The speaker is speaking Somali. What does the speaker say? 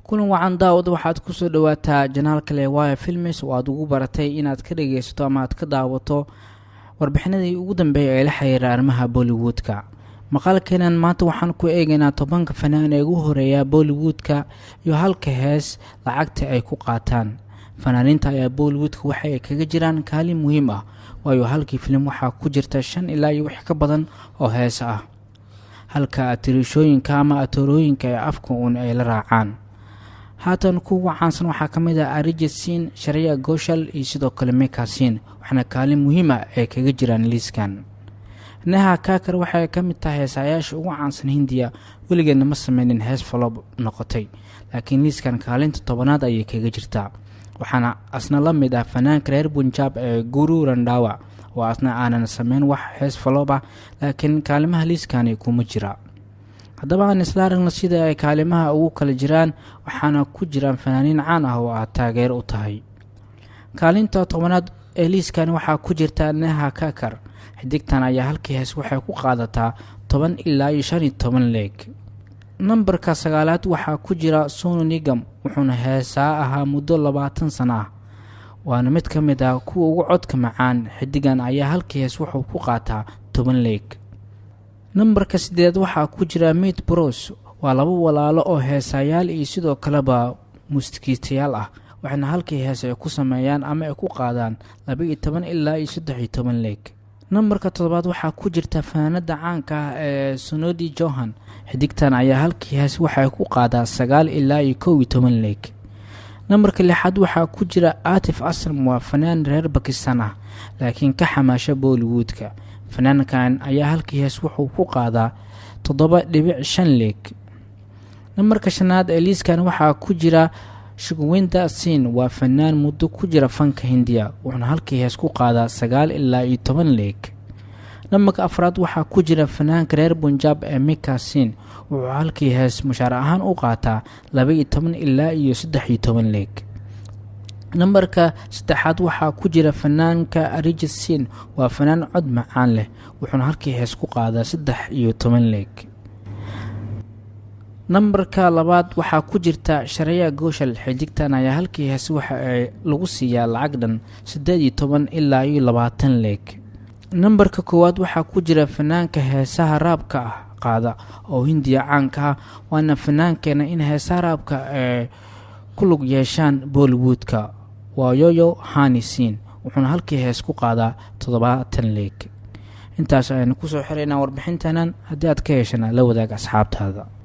kulan wacan daawad waxaad ku soo dhawaataa janaalka Lewaya Films oo aad ugu baratay inaad ka dhageysato ama aad ka daawato warbixinadii ugu dambeeyay ee la xiriira arrimaha Bollywoodka. maqaalkeenan maanta waxaan ku eegaynaa 10 fanaan ee ugu horeeya Bollywoodka iyo halka hees lacagta ay ku qaataan. fanaaniinta ayaa Bollywoodka waxa ay kaga jiraan kaalin muhiim ah, waayo halkii film waxa ku jirta 5 ilaa iyo wax ka badan oo hees ah, halka tirishooyinka ama atorooyinka ee afka ay la raacaan. haatan kuwa caansan waxaa ka mid ah Arijit Singh, Shreya Ghoshal iyo sidoo kale Mika Singh, waxaana kaalin muhiim ah ay kaga jiraan liiskan. Neha Kakkar waxay ka mid tahay heesayaasha ugu caansan Hindiya, weligeedna ma sameynin hees flop noqotay, laakiin liiskan kaalinta 10aad ayay kaga jirtaa. waxaana asna la mid ah fanaanka reer Punjab ee Guru Randhawa oo asna aanan sameyn wax hees flop ah, laakiin kaalimaha liiskan kuma jira. haddaba aan isla aragno sida ay kaalimaha ugu kala jiraan, waxaana ku jiraan fanaaniin caan ah oo aad taageer u tahay. kaalinta 10aad ee liiskan waxaa ku jirta Neha Kakkar. xidigtan ayaa halkii hees waxay ku qaadataa 10 ilaa 15 leeg. nambarka 9aad waxaa ku jira Sonu Nigam, wuxuuna heesaa ahaa muddo 20 sano ah, waana mid ka mid ah kuwa ugu codka macaan. xidigan ayaa halkii hees wuxuu ku qaataa 10 leeg. nambarka 8aad waxaa ku jira Meet Bros, waa laba walaalo oo heesayaal iyo sidoo kaleba muusikiistayaal ah, waxaana halkii hees ay ku sameeyaan ama ay ku qaadaan 12 ilaa 13 leeg. nambarka 7aad waxaa ku jirta fanaanada caanka ah ee Sunidhi Chauhan. xidigtan ayaa halkii hees waxay ku qaadaa 9 ilaa 11 leeg. nambarka 6aad waxaa ku jira Atif Aslam, waa fanaan reer Pakistan ah laakiin ka xamaasha Bollywoodka. fanaankan ayaa halkii hees wuxuu ku qaadaa 7.5 leeg. nambarka 5aad ee liiskan waxaa ku jira Sukhwinder Singh, waa fanaan muddo ku jira fanka Hindiya, wuxuuna halkii hees ku qaadaa 9 ilaa 10 leeg. nambarka 4aad waxaa ku jira fanaanka reer Punjab ee Mika Singh, wuxuu halkii hees mushaar ahaan u qaataa 12 ilaa 13 leeg. nambarka 3aad waxaa ku jira fanaanka Arijit Singh, waa fanaan cod macaan leh, wuxuuna halkii hees ku qaadaa 13 leeg. nambarka 2aad waxaa ku jirta Shreya Ghoshal. xidigtan ayaa halkii hees waxa ay lagu siiyaa lacag dhan 18 ilaa 20 leeg. nambarka 1aad waxaa ku jira fanaanka heesaha raabka ah qaada oo Hindiya caanka ah, waana fanaankeena in heesaha raabka ay ku lug yeeshaan Bollywoodka, waa Yo-Yo Honey Singh, wuxuuna halkii hees ku qaadaa 70 leeg. intaas ayaan ku soo xiraynaa warbixintanan. haddii aad ka heshana la wadaag asxaabtaada.